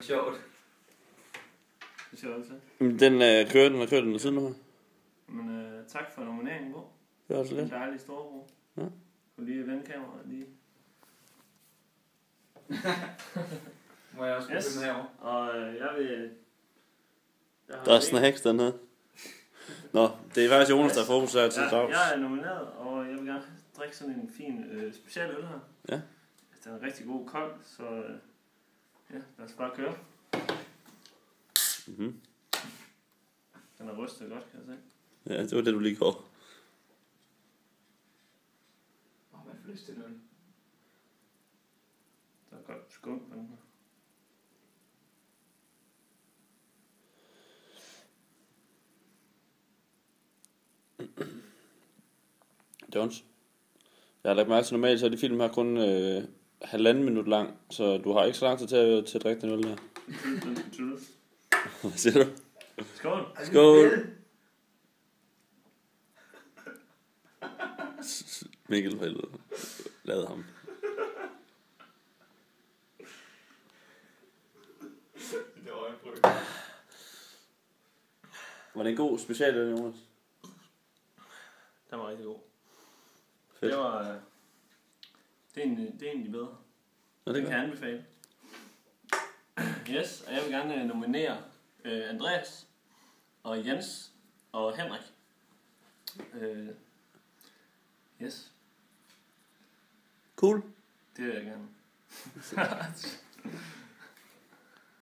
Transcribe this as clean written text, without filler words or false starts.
Sjovt. Det ser også. Den kører den siden nu her. Men tak for nomineringen, Bo. Det var også lidt. En dejlig Storebro. Ja. Du lige vende kameraet lige. Må jeg også begynde herovre? Og jeg vil... Resten af heks, den her. Nå, det er faktisk Jonas, der er fokus her til dags. Jeg er nomineret, og jeg vil gerne drikke sådan en fin special øl her. Ja. Den er rigtig god kold, så ja, lad os bare køre. Mhm. Den er rystet godt, kan jeg se. Ja, det var det, du lige går. Hvad får lyst til øl? Der er godt skum på den her. Jones. Jeg har lagt mærke til normalt, så er de film her kun 1,5 minut lang, så du har ikke så lang tid til at drikke den øl her. Den skal tydes. Hvad siger du? Skål! Skål! Mikkel for helvede. Lad ham. Det var en prøve. Var det en god specialøl, Jonas? Den var rigtig god. Fedt. Det var... Det er egentlig bedre. Nå, Det kan jeg anbefale. Yes, og jeg vil gerne nominere Andreas og Jens og Henrik. Yes, Cool. det vil jeg gerne.